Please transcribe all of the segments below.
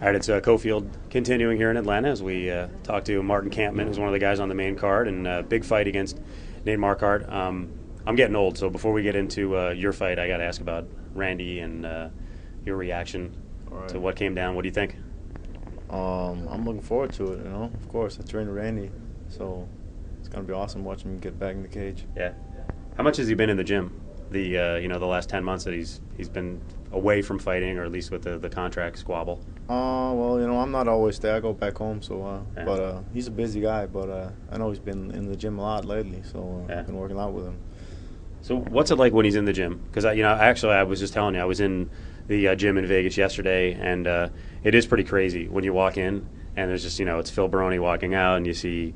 All right, it's Cofield continuing here in Atlanta as we talk to Martin Kampmann, who's one of the guys on the main card, and big fight against Nate Marquardt. I'm getting old, so before we get into your fight, I got to ask about Randy and your reaction to what came down. What do you think? I'm looking forward to it. Of course, I trained with Randy, so it's gonna be awesome watching him get back in the cage. Yeah. How much has he been in the gym? The last 10 months that he's been away from fighting, or at least with the contract squabble. Well, I'm not always there. I go back home, so Yeah. but he's a busy guy. But I know he's been in the gym a lot lately, so Yeah. I've been working out with him. So what's it like when he's in the gym? Because I was just telling you, I was in the gym in Vegas yesterday, and it is pretty crazy when you walk in, and there's just it's Phil Baroni walking out, and you see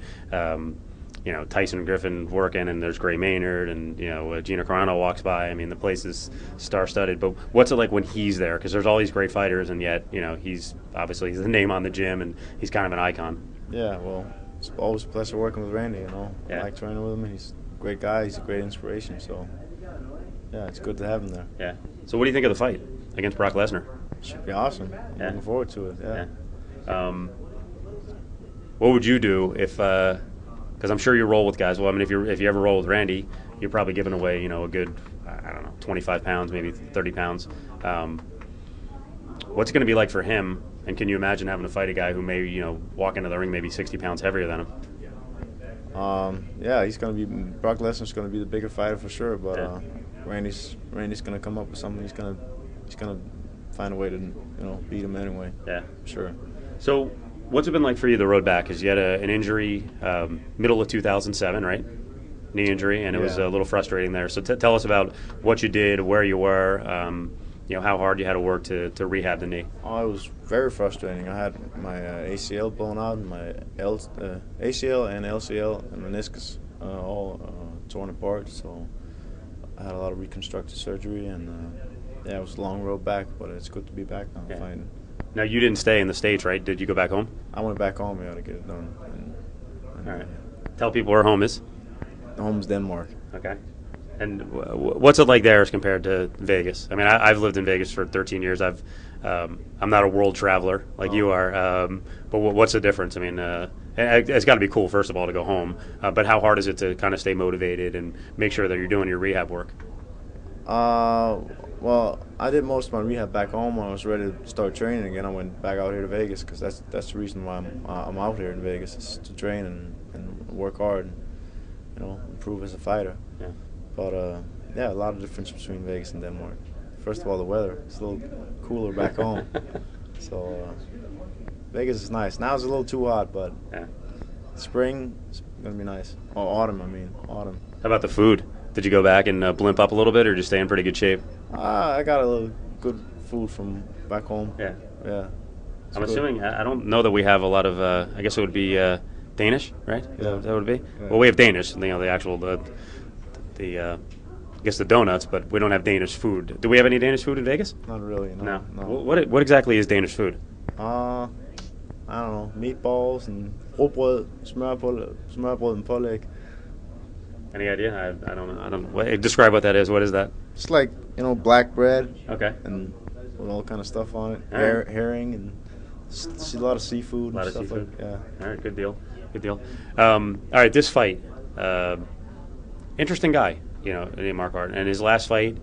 Tyson Griffin working, and there's Gray Maynard, and Gina Carano walks by. I mean, the place is star-studded. But what's it like when he's there? Because there's all these great fighters, and yet he's the name on the gym, and he's kind of an icon. Yeah, well, it's always a pleasure working with Randy. Yeah. I like training with him. He's a great guy. He's a great inspiration. So yeah, it's good to have him there. Yeah. So what do you think of the fight against Brock Lesnar? Should be awesome. I'm looking forward to it. Yeah. What would you do if? Because I'm sure you roll with guys. Well, I mean, if you ever roll with Randy, you're probably giving away a good 25 pounds, maybe 30 pounds. What's it going to be like for him? And can you imagine having to fight a guy who may walk into the ring maybe 60 pounds heavier than him? Yeah, Brock Lesnar's going to be the bigger fighter for sure. But Randy's going to come up with something. He's going to find a way to beat him anyway. Yeah, sure. So, what's it been like for you the road back? Because you had an injury middle of 2007, right? Knee injury, and it was a little frustrating there. So tell us about what you did, where you were, how hard you had to work to rehab the knee. Oh, it was very frustrating. I had my ACL blown out, and my ACL and LCL and meniscus all torn apart. So I had a lot of reconstructive surgery, and it was a long road back, but it's good to be back now. Yeah. Fine. Now, you didn't stay in the States, right? Did you go back home? I went back home, to get it done. All right. Tell people where home is. Home's Denmark. Okay. And what's it like there as compared to Vegas? I mean, I've lived in Vegas for 13 years. I'm not a world traveler like you are. But what's the difference? I mean, it's got to be cool, first of all, to go home. But how hard is it to kind of stay motivated and make sure that you're doing your rehab work? Well, I did most of my rehab back home. When I was ready to start training again, I went back out here to Vegas because that's the reason why I'm out here in Vegas, is to train and work hard and improve as a fighter. Yeah. But a lot of difference between Vegas and Denmark. First of all, the weather. It's a little cooler back home. So Vegas is nice. Now it's a little too hot, but spring is going to be nice. Or autumn. How about the food? Did you go back and blimp up a little bit, or just stay in pretty good shape? I got a little good food from back home. Yeah. I'm good. assuming, I don't know that we have a lot of, I guess it would be Danish, right? Yeah. That would be? Yeah. Well, we have Danish, the actual, I guess the donuts, but we don't have Danish food. Do we have any Danish food in Vegas? Not really, no. What exactly is Danish food? I don't know, meatballs and råbrød, smørbrød and pålæg. Any idea? I don't know. Describe what that is. What is that? It's like, black bread. Okay. And with all kind of stuff on it. All right. Herring and a lot of seafood. A lot and of stuff seafood. Yeah. All right, good deal. All right, this fight, interesting guy, Nate Marquardt. And his last fight,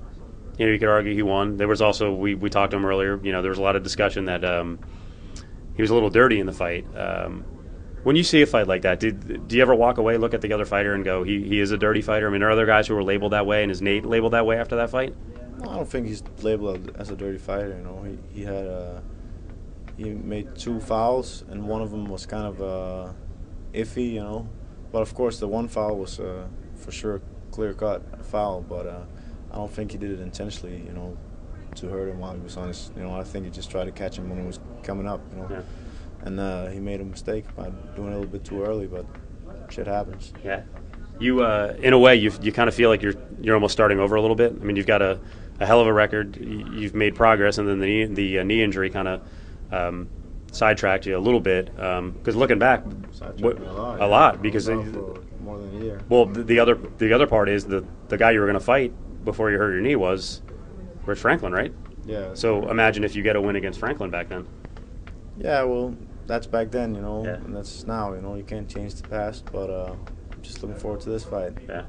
you could argue he won. There was also, we talked to him earlier, there was a lot of discussion that he was a little dirty in the fight. When you see a fight like that, do you ever walk away, look at the other fighter, and go, he is a dirty fighter? I mean, are there other guys who were labeled that way, and is Nate labeled that way after that fight? I don't think he's labeled as a dirty fighter. He made 2 fouls, and one of them was kind of iffy, But of course, the one foul was for sure clear-cut foul. But I don't think he did it intentionally, to hurt him while he was on his. I think he just tried to catch him when he was coming up, Yeah. And he made a mistake by doing it a little bit too early, but shit happens. Yeah. You, in a way, you kind of feel like you're almost starting over a little bit. I mean, you've got a hell of a record. You've made progress, and then the knee injury kind of sidetracked you a little bit. Because looking back, a lot because for more than a year. Well, the other part is the guy you were going to fight before you hurt your knee was Rich Franklin, right? Yeah. So imagine if you get a win against Franklin back then. Yeah, well, that's back then, Yeah. and that's now. You can't change the past, but just looking forward to this fight. Yeah.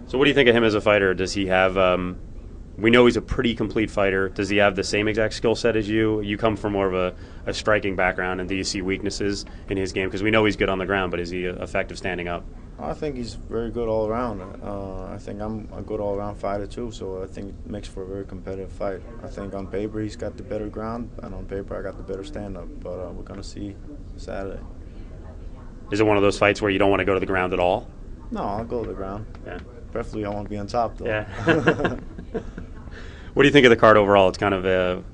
So what do you think of him as a fighter? Does he have? We know he's a pretty complete fighter. Does he have the same exact skill set as you? You come from more of a striking background, and do you see weaknesses in his game? Because we know he's good on the ground, but is he effective standing up? I think he's very good all around. I think I'm a good all around fighter too, so I think it makes for a very competitive fight. I think on paper he's got the better ground, and on paper I got the better stand up. But we're gonna see Saturday. Is it one of those fights where you don't want to go to the ground at all? No, I'll go to the ground. Yeah. Preferably I want to be on top though. Yeah. What do you think of the card overall? It's kind of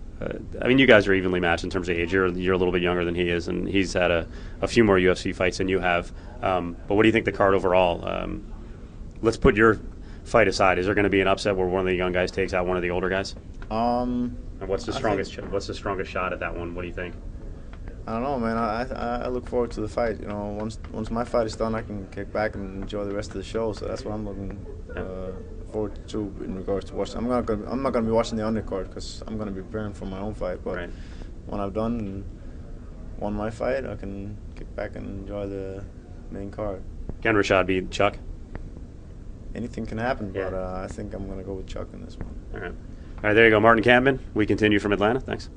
I mean, you guys are evenly matched in terms of age. You're a little bit younger than he is, and he's had a few more UFC fights than you have. But what do you think the card overall? Let's put your fight aside. Is there going to be an upset where one of the young guys takes out one of the older guys? And what's the strongest? What's the strongest shot at that one? What do you think? I don't know, man. I look forward to the fight. Once my fight is done, I can kick back and enjoy the rest of the show. So that's what I'm looking forward to in regards to watching. I'm not gonna be watching the undercard because I'm gonna be preparing for my own fight. But Right. when I've done and won my fight, I can kick back and enjoy the main card. Can Rashad beat Chuck? Anything can happen, Yeah. but I think I'm gonna go with Chuck in this one. All right. All right, there you go. Martin Kampmann. We continue from Atlanta. Thanks.